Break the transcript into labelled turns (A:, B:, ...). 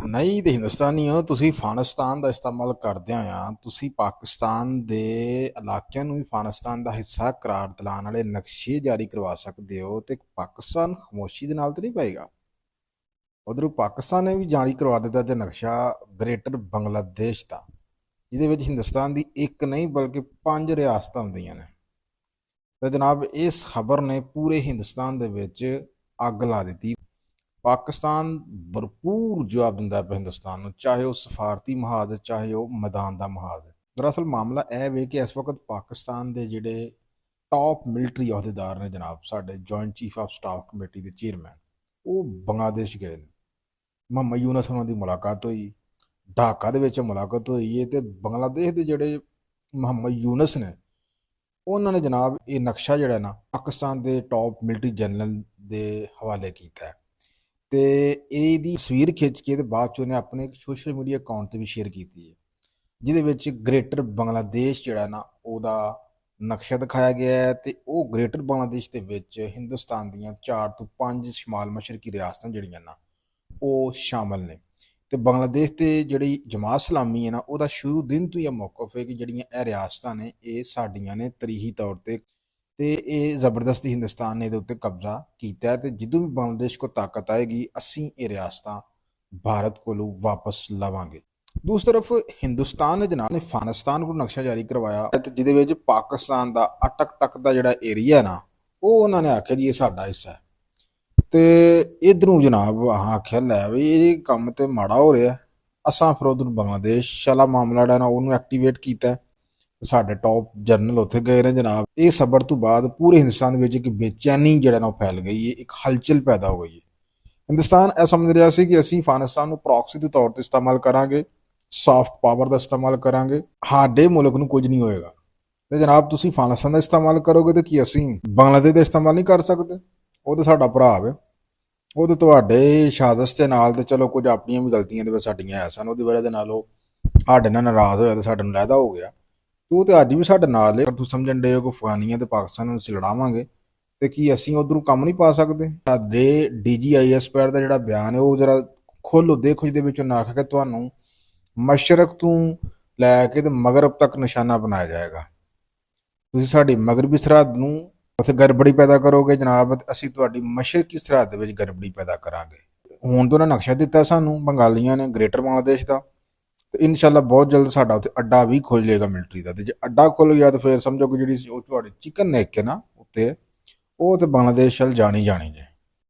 A: ਨਹੀਂ ਤੇ ਹਿੰਦੁਸਤਾਨੀ ਹੋ ਤੁਸੀਂ। ਅਫਗਾਨਿਸਤਾਨ ਦਾ ਇਸਤੇਮਾਲ ਕਰਦਿਆਂ ਆ ਤੁਸੀਂ ਪਾਕਿਸਤਾਨ ਦੇ ਇਲਾਕਿਆਂ ਨੂੰ ਵੀ ਅਫਗਾਨਿਸਤਾਨ ਦਾ ਹਿੱਸਾ ਕਰਾਰ ਦਿਲਾਉਣ ਵਾਲੇ ਨਕਸ਼ੇ ਜਾਰੀ ਕਰਵਾ ਸਕਦੇ ਹੋ, ਤੇ ਪਾਕਿਸਤਾਨ ਖਾਮੋਸ਼ੀ ਦੇ ਨਾਲ ਤੇ ਨਹੀਂ ਪਾਏਗਾ। ਉਧਰੋਂ ਪਾਕਿਸਤਾਨ ਨੇ ਵੀ ਜਾਰੀ ਕਰਵਾ ਦਿੱਤਾ ਤੇ ਨਕਸ਼ਾ ਗ੍ਰੇਟਰ ਬੰਗਲਾਦੇਸ਼ ਦਾ, ਜਿਹਦੇ ਵਿੱਚ ਹਿੰਦੁਸਤਾਨ ਦੀ ਇੱਕ ਨਹੀਂ ਬਲਕਿ 5 ਰਿਆਸਤਾਂ ਹੁੰਦੀਆਂ ਨੇ। ਤੇ ਜਨਾਬ ਇਸ ਖਬਰ ਨੇ ਪੂਰੇ ਹਿੰਦੁਸਤਾਨ ਦੇ ਵਿੱਚ ਅੱਗ ਲਾ ਦਿੱਤੀ। ਪਾਕਿਸਤਾਨ ਭਰਪੂਰ ਜਵਾਬ ਦਿੰਦਾ ਪਿਆ ਹਿੰਦੁਸਤਾਨ ਨੂੰ, ਚਾਹੇ ਉਹ ਸਫਾਰਤੀ ਮਹਾਜ਼ ਚਾਹੇ ਉਹ ਮੈਦਾਨ ਦਾ ਮਹਾਜ਼। ਦਰਅਸਲ ਮਾਮਲਾ ਇਹ ਵੇ ਕਿ ਇਸ ਵਕਤ ਪਾਕਿਸਤਾਨ ਦੇ ਜਿਹੜੇ ਟਾਪ ਮਿਲਟਰੀ ਅਹੁਦੇਦਾਰ ਨੇ ਜਨਾਬ, ਸਾਡੇ joint chief of staff committee ਦੇ ਚੇਅਰਮੈਨ, ਉਹ ਬੰਗਲਾਦੇਸ਼ ਗਏ ਨੇ। ਮੁਹੰਮਦ ਯੂਨਸ ਉਹਨਾਂ ਦੀ ਮੁਲਾਕਾਤ ਹੋਈ, ਢਾਕਾ ਦੇ ਵਿੱਚ ਮੁਲਾਕਾਤ ਹੋਈ ਹੈ। ਤੇ ਬੰਗਲਾਦੇਸ਼ ਦੇ ਜਿਹੜੇ ਮੁਹੰਮਦ ਯੂਨਸ ਨੇ, ਉਹਨਾਂ ਨੇ ਜਨਾਬ ਇਹ ਨਕਸ਼ਾ ਜਿਹੜਾ ਨਾ ਪਾਕਿਸਤਾਨ ਦੇ ਟਾਪ ਮਿਲਟਰੀ ਜਨਰਲ ਦੇ ਹਵਾਲੇ ਕੀਤਾ ਹੈ। ਤੇ ਇਹਦੀ ਤਸਵੀਰ ਖਿੱਚ ਕੇ ਤੇ ਬਾਅਦ ਚ ਉਹਨੇ ਆਪਣੇ ਸੋਸ਼ਲ ਮੀਡੀਆ ਅਕਾਊਂਟ ਤੇ ਵੀ ਸ਼ੇਅਰ ਕੀਤੀ ਹੈ, ਜਿਹਦੇ ਵਿੱਚ ਗ੍ਰੇਟਰ ਬੰਗਲਾਦੇਸ਼ ਜਿਹੜਾ ਨਾ ਉਹਦਾ ਨਕਸ਼ਾ ਦਿਖਾਇਆ ਗਿਆ ਹੈ। ਤੇ ਉਹ ਗ੍ਰੇਟਰ ਬੰਗਲਾਦੇਸ਼ ਦੇ ਵਿੱਚ ਹਿੰਦੁਸਤਾਨ ਦੀਆਂ 4 ਤੋਂ 5 ਸ਼ਮਾਲ ਮਸ਼ਰਕੀ ਰਿਆਸਤਾਂ ਜਿਹੜੀਆਂ ਨਾ ਉਹ ਸ਼ਾਮਲ ਨੇ। ਤੇ ਬੰਗਲਾਦੇਸ਼ ਤੇ ਜਿਹੜੀ ਜਮਾਤ ਇਸਲਾਮੀ ਹੈ ਨਾ, ਉਹਦਾ ਸ਼ੁਰੂ ਦਿਨ ਤੋਂ ਹੀ ਇਹ ਮੌਕਫ ਹੈ ਕਿ ਜਿਹੜੀਆਂ ਇਹ ਰਿਆਸਤਾਂ ਨੇ ਇਹ ਸਾਡੀਆਂ ਨੇ ਤਰੀਹੀ ਤੌਰ ਤੇ ਇਹ ਜ਼ਬਰਦਸਤੀ ਹਿੰਦੁਸਤਾਨ ਨੇ ਇਹਦੇ ਉੱਤੇ ਕਬਜ਼ਾ ਕੀਤਾ ਹੈ। ਤੇ ਜਦੋਂ ਵੀ ਬੰਗਲਾਦੇਸ਼ ਕੋ ਤਾਕਤ ਆਏਗੀ ਅਸੀਂ ਇਹ ਰਿਆਸਤਾਂ ਭਾਰਤ ਕੋਲੋਂ ਵਾਪਸ ਲਵਾਂਗੇ। ਦੂਸਰੀ ਤਰਫ ਹਿੰਦੁਸਤਾਨ ਨੇ ਜਨਾਬ ਨੇ ਅਫਗਾਨਿਸਤਾਨ ਕੋਲ ਨਕਸ਼ਾ ਜਾਰੀ ਕਰਵਾਇਆ ਤੇ ਜਿਹਦੇ ਵਿੱਚ ਪਾਕਿਸਤਾਨ ਦਾ ਅਟਕ ਤੱਕ ਦਾ ਜਿਹੜਾ ਏਰੀਆ ਨਾ, ਉਹ ਉਹਨਾਂ ਨੇ ਆਖਿਆ ਜੀ ਇਹ ਸਾਡਾ ਹਿੱਸਾ ਹੈ। ਤੇ ਇਧਰੋਂ ਜਨਾਬ ਆਖਿਆ ਲੈ ਵੀ ਇਹ ਕੰਮ ਤੇ ਮਾੜਾ ਹੋ ਰਿਹਾ, ਅਸਾਂ ਫਿਰ ਉਧਰ ਬੰਗਲਾਦੇਸ਼ ਵਾਲਾ ਮਾਮਲਾ ਜਿਹੜਾ ਨਾ ਉਹਨੂੰ ਐਕਟੀਵੇਟ ਕੀਤਾ। ਸਾਡੇ ਟੌਪ ਜਰਨਲ ਉੱਥੇ ਗਏ ਨੇ ਜਨਾਬ। ਇਹ ਸਬਰ ਤੋਂ ਬਾਅਦ ਪੂਰੇ ਹਿੰਦੁਸਤਾਨ ਦੇ ਵਿੱਚ ਇੱਕ ਬੇਚੈਨੀ ਜਿਹੜਾ ਨਾ ਉਹ ਫੈਲ ਗਈ ਹੈ, ਇੱਕ ਹਲਚਲ ਪੈਦਾ ਹੋ ਗਈ ਹੈ। ਹਿੰਦੁਸਤਾਨ ਇਹ ਸਮਝ ਰਿਹਾ ਸੀ ਕਿ ਅਸੀਂ ਅਫਗਾਨਿਸਤਾਨ ਨੂੰ ਪ੍ਰੌਕਸੀ ਦੇ ਤੌਰ ਤੇ ਇਸਤੇਮਾਲ ਕਰਾਂਗੇ, ਸਾਫਟ ਪਾਵਰ ਦਾ ਇਸਤੇਮਾਲ ਕਰਾਂਗੇ, ਸਾਡੇ ਮੁਲਕ ਨੂੰ ਕੁਝ ਨਹੀਂ ਹੋਏਗਾ। ਤੇ ਜਨਾਬ ਤੁਸੀਂ ਅਫਗਾਨਿਸਤਾਨ ਦਾ ਇਸਤੇਮਾਲ ਕਰੋਗੇ ਤੇ ਕੀ ਅਸੀਂ ਬੰਗਲਾਦੇਸ਼ ਦਾ ਇਸਤੇਮਾਲ ਨਹੀਂ ਕਰ ਸਕਦੇ? ਉਹ ਤਾਂ ਸਾਡਾ ਭਰਾ ਵੇ, ਉਹ ਤਾਂ ਤੁਹਾਡੇ ਸਾਜ਼ਿਸ਼ ਦੇ ਨਾਲ ਤੇ ਚਲੋ ਕੁਝ ਆਪਣੀਆਂ ਵੀ ਗਲਤੀਆਂ ਦੇ ਵਿੱਚ ਸਾਡੀਆਂ ਹੈ ਸਨ, ਉਹਦੀ ਵਜ੍ਹਾ ਦੇ ਨਾਲ ਉਹ ਸਾਡੇ ਨਾਲ ਨਾਰਾਜ਼ ਹੋਇਆ ਤੇ ਸਾਡੇ ਨੂੰ ਲਹਿਦਾ ਹੋ ਗਿਆ। ਤੂੰ ਤੇ ਅੱਜ ਵੀ ਸਾਡੇ ਨਾਲ ਹੈ, ਪਰ ਤੂੰ ਸਮਝਣ ਦੇ ਕਿ ਅਫਗਾਨੀਆਂ ਤੇ ਪਾਕਿਸਤਾਨ ਨੂੰ ਅਸੀਂ ਲੜਾਵਾਂਗੇ ਤੇ ਕੀ ਅਸੀਂ ਉਧਰੋਂ ਕੰਮ ਨਹੀਂ ਪਾ ਸਕਦੇ? ਸਾਡੇ DGIS ਦਾ ਜਿਹੜਾ ਬਿਆਨ ਹੈ ਉਹ ਜਰਾ ਖੋਲੋ ਦੇਖੋ, ਜਿਹਦੇ ਵਿੱਚ ਉਹਨੇ ਆਖਿਆ ਕਿ ਤੁਹਾਨੂੰ ਮਸ਼ਰਕ ਤੋਂ ਲੈ ਕੇ ਤੇ ਮਗਰਬ ਤੱਕ ਨਿਸ਼ਾਨਾ ਬਣਾਇਆ ਜਾਏਗਾ। ਤੁਸੀਂ ਸਾਡੀ ਮਗਰਬੀ ਸਰਹੱਦ ਨੂੰ ਉੱਥੇ ਗੜਬੜੀ ਪੈਦਾ ਕਰੋਗੇ ਜਨਾਬ, ਅਸੀਂ ਤੁਹਾਡੀ ਮਸ਼ਰਕੀ ਸਰਹੱਦ ਦੇ ਵਿੱਚ ਗੜਬੜੀ ਪੈਦਾ ਕਰਾਂਗੇ। ਹੁਣ ਤੋਂ ਉਹਨਾਂ ਨਕਸ਼ਾ ਦਿੱਤਾ ਸਾਨੂੰ ਬੰਗਾਲੀਆਂ ਨੇ ਗ੍ਰੇਟਰ ਬੰਗਲਾਦੇਸ਼ ਦਾ, ਤੇ ਇਨਸ਼ਾਅੱਲਾ ਬਹੁਤ ਜਲਦ ਸਾਡਾ ਉੱਥੇ ਅੱਡਾ ਵੀ ਖੁੱਲ ਜਾਏਗਾ ਮਿਲਟਰੀ ਦਾ। ਤੇ ਜੇ ਅੱਡਾ ਖੁੱਲ ਗਿਆ ਤਾਂ ਫਿਰ ਸਮਝੋ ਕਿ ਜਿਹੜੀ ਉਹ ਤੁਹਾਡੀ ਚਿਕਨ ਨੇਕ ਹੈ ਨਾ ਉੱਤੇ, ਉਹ ਤੇ ਬੰਗਲਾਦੇਸ਼ ਵੱਲ ਜਾਣੀ ਜੇ।